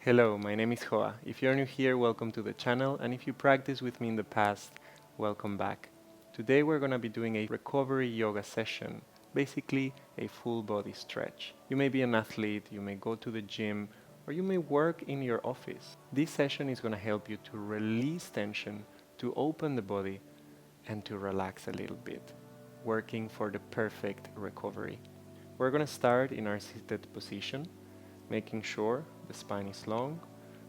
Hello, my name is Hoa. If you're new here, welcome to the channel, and if you practiced with me in the past, welcome back. Today we're going to be doing a recovery yoga session, basically a full body stretch. You may be an athlete, you may go to the gym, or you may work in your office. This session is going to help you to release tension, to open the body, and to relax a little bit, working for the perfect recovery. We're going to start in our seated position, making sure the spine is long,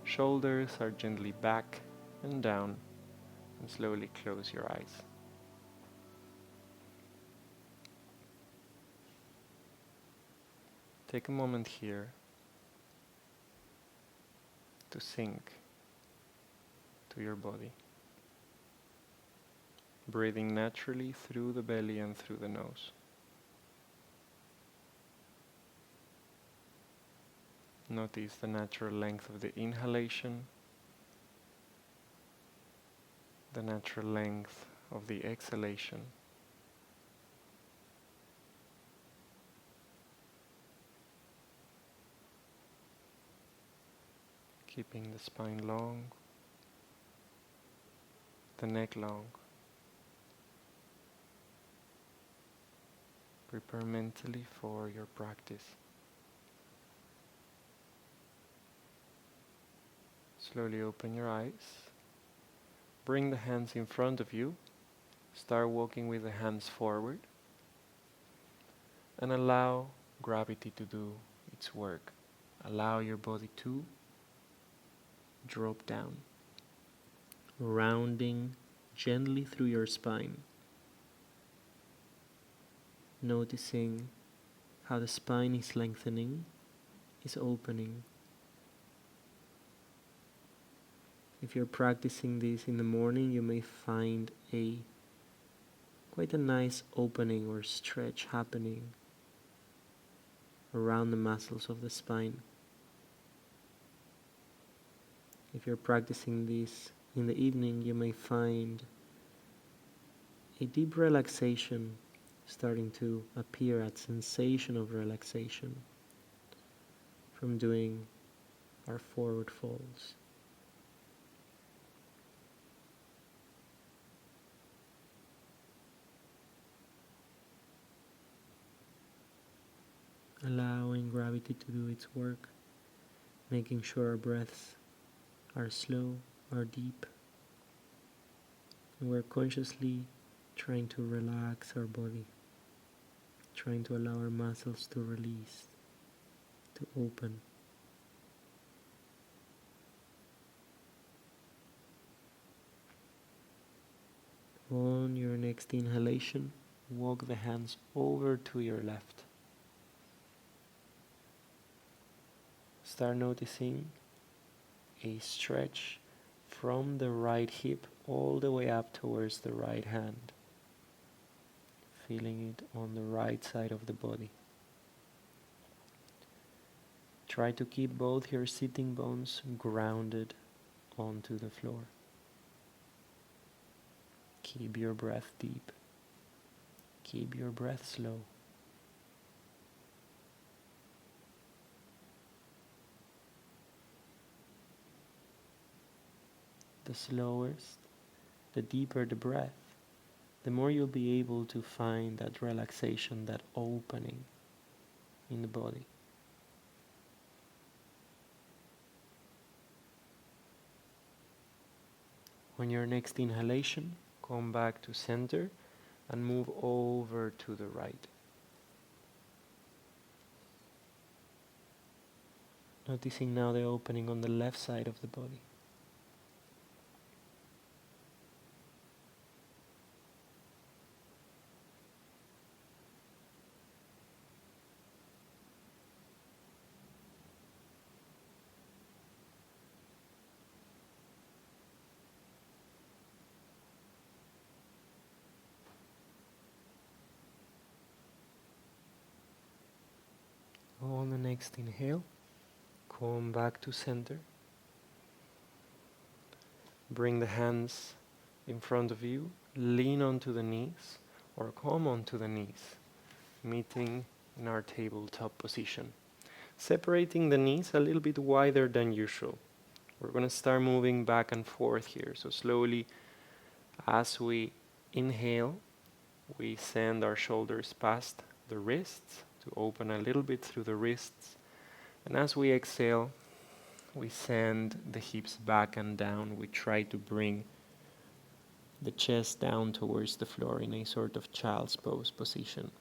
shoulders are gently back and down, and slowly close your eyes. Take a moment here to sink to your body, breathing naturally through the belly and through the nose. Notice the natural length of the inhalation, the natural length of the exhalation. Keeping the spine long, the neck long. Prepare mentally for your practice. Slowly open your eyes. Bring the hands in front of you. Start walking with the hands forward. And allow gravity to do its work. Allow your body to drop down, rounding gently through your spine. Noticing how the spine is lengthening, is opening. If you're practicing this in the morning, you may find quite a nice opening or stretch happening around the muscles of the spine. If you're practicing this in the evening, you may find a deep relaxation starting to appear, a sensation of relaxation from doing our forward folds. Allowing gravity to do its work, making sure our breaths are slow, are deep, and we're consciously trying to relax our body, trying to allow our muscles to release, to open. On your next inhalation, walk the hands over to your left. Start noticing a stretch from the right hip all the way up towards the right hand. Feeling it on the right side of the body. Try to keep both your sitting bones grounded onto the floor. Keep your breath deep. Keep your breath slow. The slowest, the deeper the breath, the more you'll be able to find that relaxation, that opening in the body. On your next inhalation, come back to center and move over to the right. Noticing now the opening on the left side of the body. On the next inhale, come back to center. Bring the hands in front of you, lean onto the knees or come onto the knees, meeting in our tabletop position. Separating the knees a little bit wider than usual. We're going to start moving back and forth here. So slowly, as we inhale, we send our shoulders past the wrists to open a little bit through the wrists. And as we exhale, we send the hips back and down. We try to bring the chest down towards the floor in a sort of child's pose position.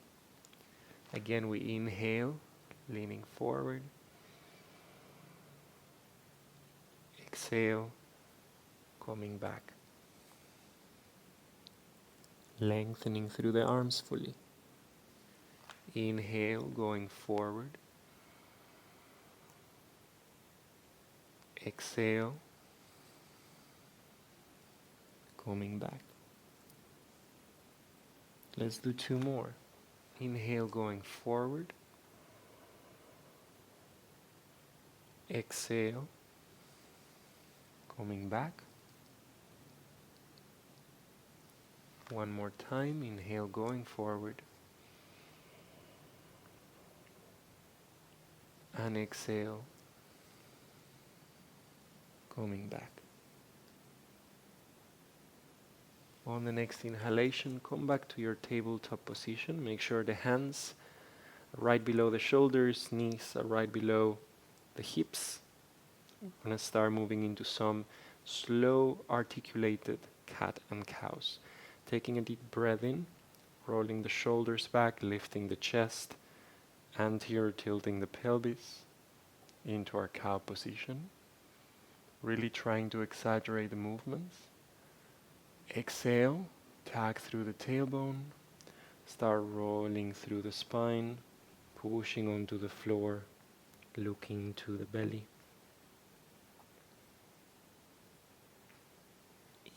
Again, we inhale, leaning forward. Exhale, coming back. Lengthening through the arms fully. Inhale, going forward. Exhale, coming back. Let's do 2 more. Inhale, going forward. Exhale, coming back. One more time. Inhale, going forward. And exhale, coming back. On the next inhalation, come back to your tabletop position. Make sure the hands are right below the shoulders, knees are right below the hips. We're going to start moving into some slow articulated cat and cows. Taking a deep breath in, rolling the shoulders back, lifting the chest, anterior tilting the pelvis into our cow position. Really trying to exaggerate the movements. Exhale, tag through the tailbone, start rolling through the spine, pushing onto the floor, looking to the belly.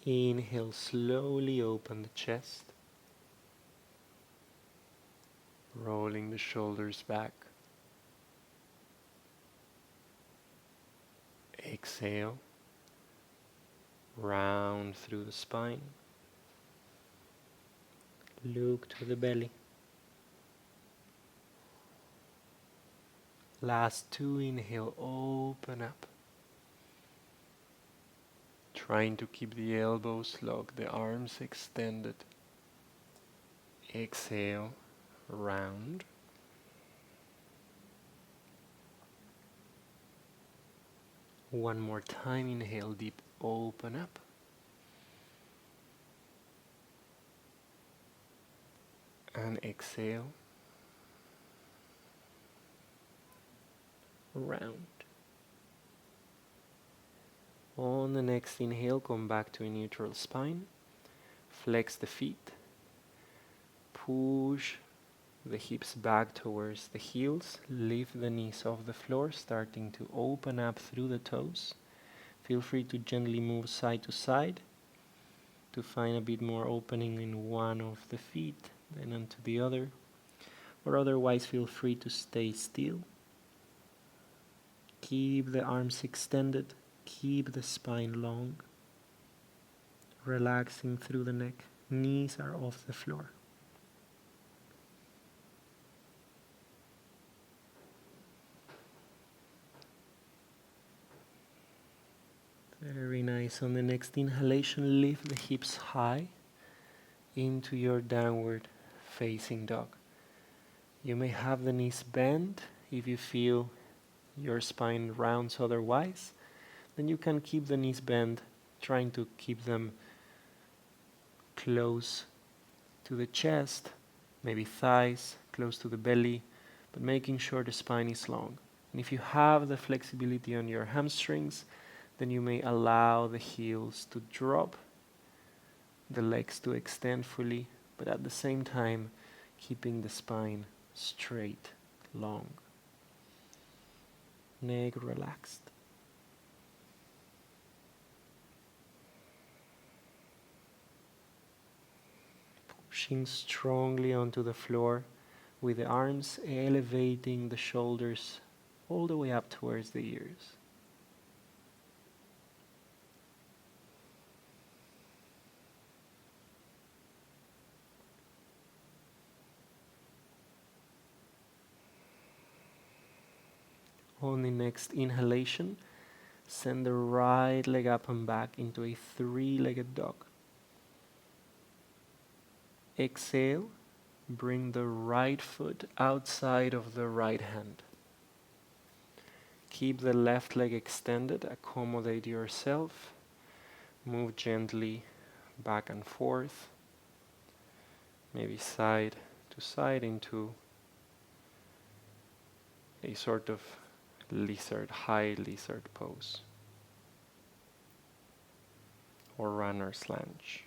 Inhale, slowly open the chest, rolling the shoulders back. Exhale, round through the spine, look to the belly. Last 2, inhale, open up. Trying to keep the elbows locked, the arms extended. Exhale, round. One more time, inhale deep, open up. And exhale, round. On the next inhale, come back to a neutral spine. Flex the feet. Push the hips back towards the heels. Lift the knees off the floor, starting to open up through the toes. Feel free to gently move side to side to find a bit more opening in one of the feet, then onto the other. Or otherwise, feel free to stay still. Keep the arms extended. Keep the spine long. Relaxing through the neck. Knees are off the floor. Very nice. On the next inhalation, lift the hips high into your downward facing dog. You may have the knees bent if you feel your spine rounds otherwise. Then you can keep the knees bent, trying to keep them close to the chest, maybe thighs, close to the belly, but making sure the spine is long. And if you have the flexibility on your hamstrings, then you may allow the heels to drop, the legs to extend fully, but at the same time, keeping the spine straight, long. Neck relaxed. Pushing strongly onto the floor with the arms elevating the shoulders all the way up towards the ears. On the next inhalation, send the right leg up and back into a three-legged dog. Exhale, bring the right foot outside of the right hand. Keep the left leg extended, accommodate yourself, move gently back and forth, maybe side to side into a sort of high lizard pose, or runner's lunge.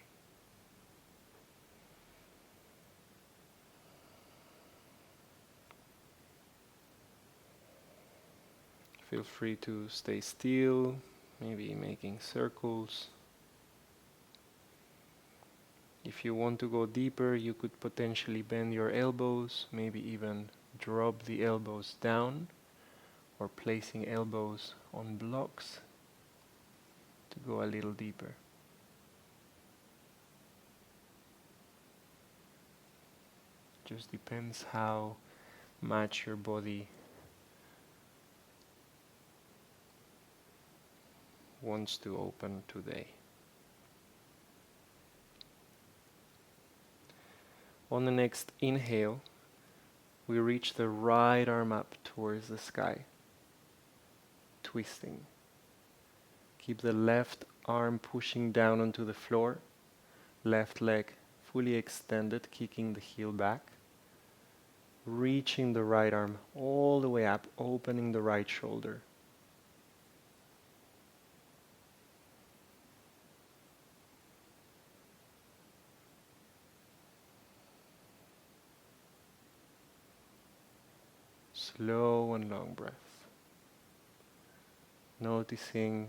Feel free to stay still, maybe making circles. If you want to go deeper, you could potentially bend your elbows, maybe even drop the elbows down, or placing elbows on blocks to go a little deeper. Just depends how much your body wants to open today. On the next inhale, we reach the right arm up towards the sky, twisting. Keep the left arm pushing down onto the floor, left leg fully extended, kicking the heel back, reaching the right arm all the way up, opening the right shoulder. Slow and long breath. Noticing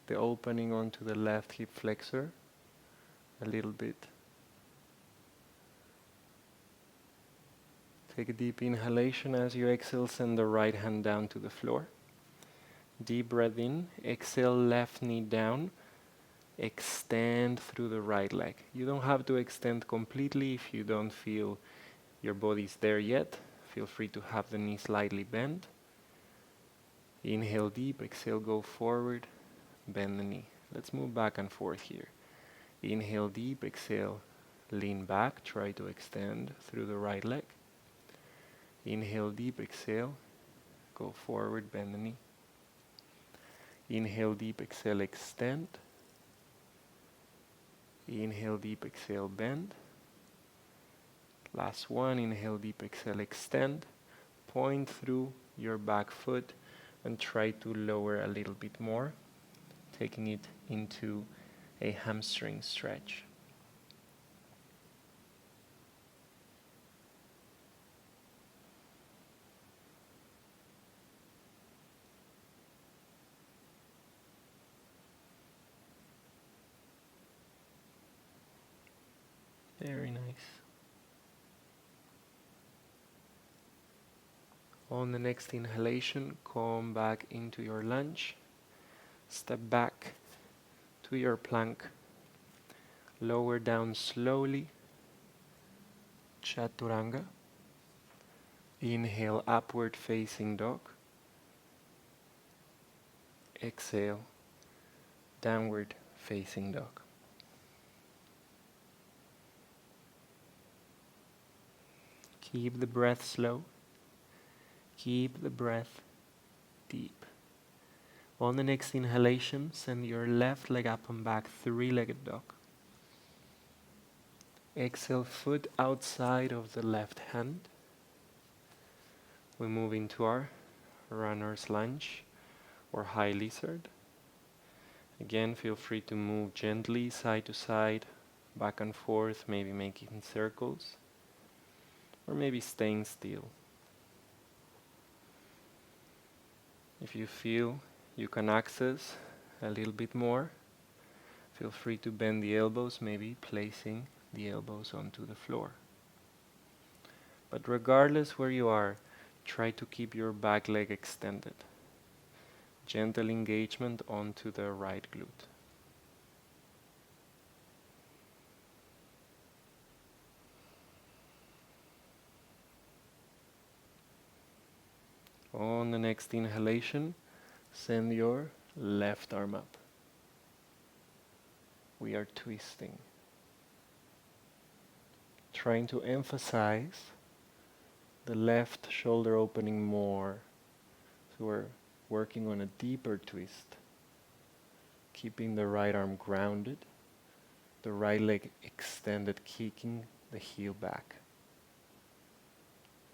the opening onto the left hip flexor a little bit. Take a deep inhalation. As you exhale, send the right hand down to the floor. Deep breath in. Exhale, left knee down. Extend through the right leg. You don't have to extend completely if you don't feel your body's there yet. Feel free to have the knee slightly bent. Inhale deep, exhale, go forward, bend the knee. Let's move back and forth here. Inhale deep, exhale, lean back, try to extend through the right leg. Inhale deep, exhale, go forward, bend the knee. Inhale deep, exhale, extend. Inhale deep, exhale, bend. Last one, inhale deep, exhale, extend. Point through your back foot and try to lower a little bit more, taking it into a hamstring stretch. Very nice. On the next inhalation, come back into your lunge. Step back to your plank. Lower down slowly. Chaturanga. Inhale, upward facing dog. Exhale, downward facing dog. Keep the breath slow. Keep the breath deep. On the next inhalation, send your left leg up and back, three-legged dog. Exhale, foot outside of the left hand. We move into our runner's lunge or high lizard. Again, feel free to move gently side to side, back and forth, maybe making circles, or maybe staying still. If you feel you can access a little bit more, feel free to bend the elbows, maybe placing the elbows onto the floor. But regardless where you are, try to keep your back leg extended. Gentle engagement onto the right glute. On the next inhalation, send your left arm up. We are twisting. Trying to emphasize the left shoulder opening more. So we're working on a deeper twist. Keeping the right arm grounded, the right leg extended, kicking the heel back.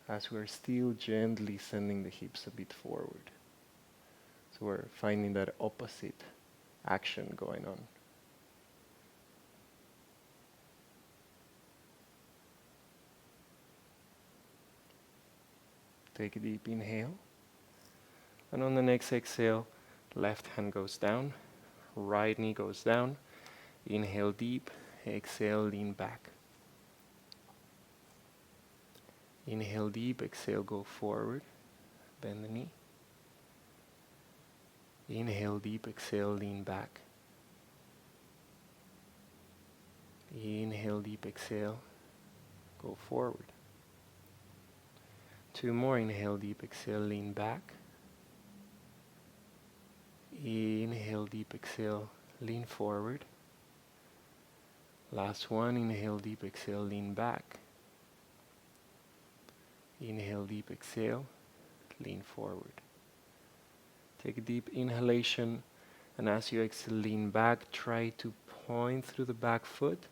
As we're still gently sending the hips a bit forward. So we're finding that opposite action going on. Take a deep inhale. And on the next exhale, left hand goes down, right knee goes down. Inhale deep, exhale, lean back. Inhale deep, exhale, go forward, bend the knee. Inhale deep, exhale, lean back. Inhale deep, exhale, go forward. 2 more, inhale deep, exhale, lean back. Inhale deep, exhale, lean forward. Last one, inhale deep, exhale, lean back. Inhale deep, exhale, lean forward. Take a deep inhalation, and as you exhale, lean back. Try to point through the back foot.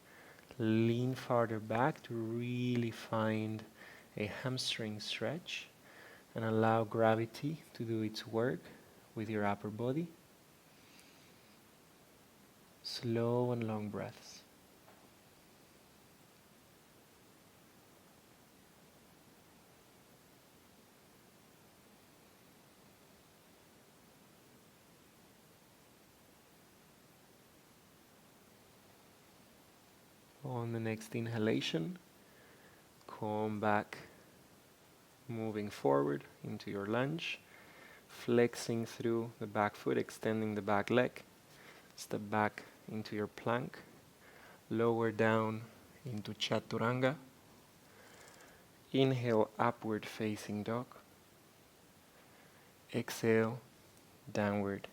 Lean farther back to really find a hamstring stretch and allow gravity to do its work with your upper body. Slow and long breaths. On the next inhalation, come back, moving forward into your lunge, flexing through the back foot, extending the back leg. Step back into your plank, lower down into chaturanga. Inhale, upward facing dog. Exhale, downward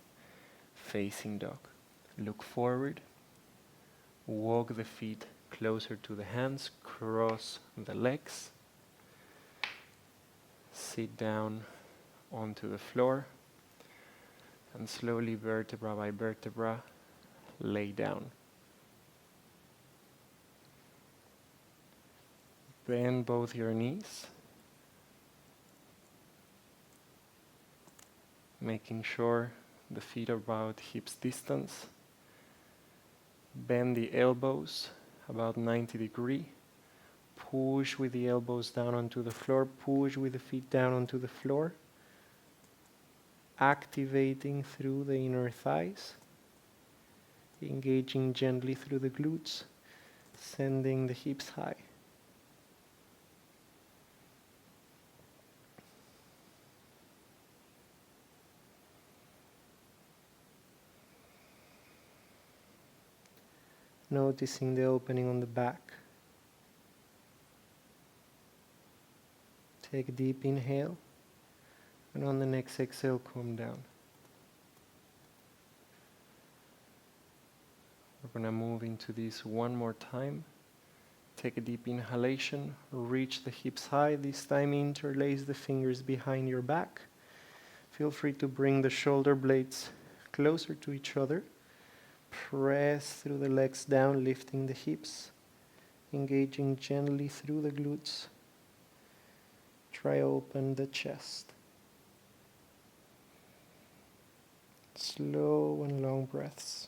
facing dog. Look forward, walk the feet closer to the hands, cross the legs, sit down onto the floor, and slowly, vertebra by vertebra, lay down. Bend both your knees, making sure the feet are about hips distance. Bend the elbows about 90 degrees. Push with the elbows down onto the floor. Push with the feet down onto the floor. Activating through the inner thighs. Engaging gently through the glutes. Sending the hips high. Noticing the opening on the back. Take a deep inhale, and on the next exhale, calm down. We're going to move into this one more time. Take a deep inhalation, reach the hips high. This time interlace the fingers behind your back. Feel free to bring the shoulder blades closer to each other. Press through the legs down, lifting the hips, engaging gently through the glutes. Try open the chest. Slow and long breaths.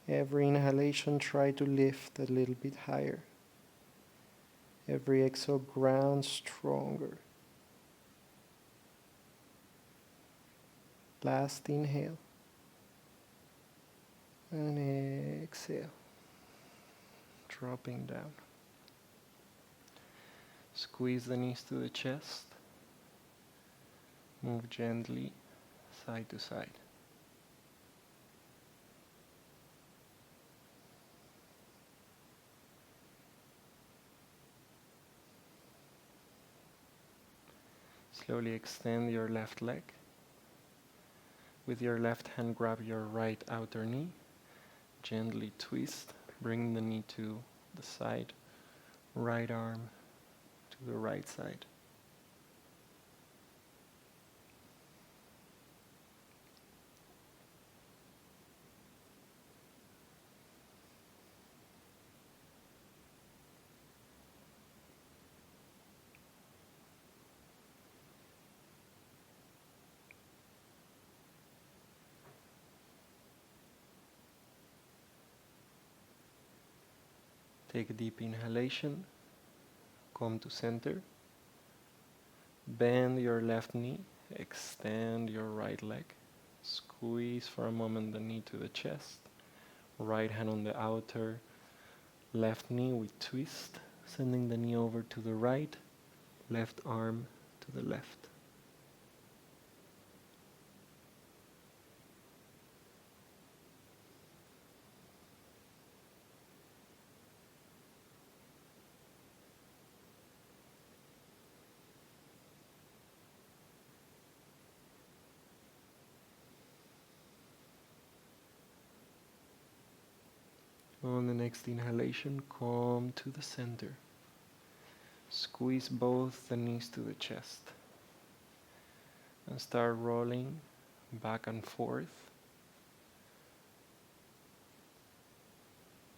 Every inhalation, try to lift a little bit higher. Every exhale, ground stronger. Last inhale. And exhale. Dropping down. Squeeze the knees to the chest. Move gently side to side. Slowly extend your left leg. With your left hand, grab your right outer knee. Gently twist, bring the knee to the side. Right arm to the right side. Take a deep inhalation. Come to center. Bend your left knee. Extend your right leg. Squeeze for a moment the knee to the chest. Right hand on the outer left knee. We twist, sending the knee over to the right. Left arm to the left. On the next inhalation, come to the center. Squeeze both the knees to the chest. And start rolling back and forth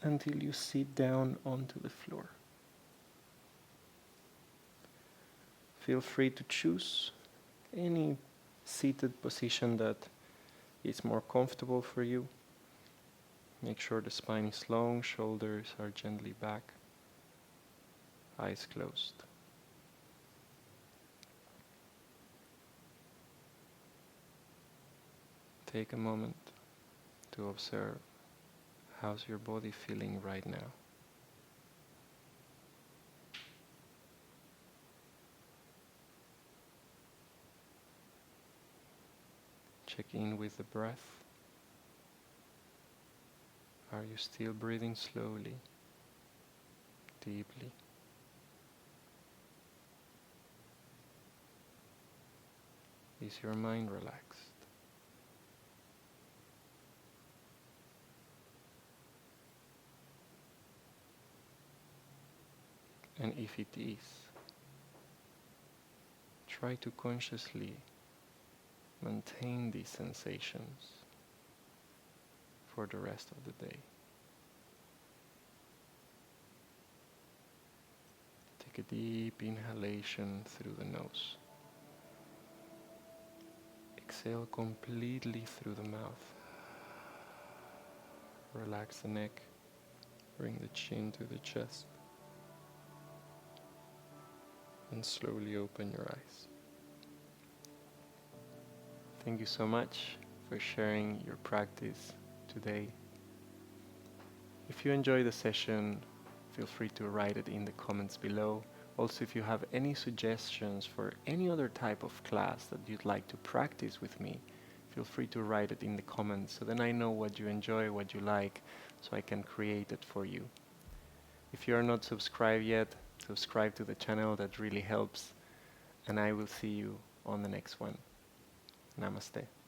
until you sit down onto the floor. Feel free to choose any seated position that is more comfortable for you. Make sure the spine is long, shoulders are gently back, eyes closed. Take a moment to observe how's your body feeling right now. Check in with the breath. Are you still breathing slowly, deeply? Is your mind relaxed? And if it is, try to consciously maintain these sensations for the rest of the day. Take a deep inhalation through the nose. Exhale completely through the mouth. Relax the neck. Bring the chin to the chest. And slowly open your eyes. Thank you so much for sharing your practice today. If you enjoyed the session, feel free to write it in the comments below. Also, if you have any suggestions for any other type of class that you'd like to practice with me, feel free to write it in the comments so then I know what you enjoy, what you like, so I can create it for you. If you are not subscribed yet, subscribe to the channel, that really helps. And I will see you on the next one. Namaste.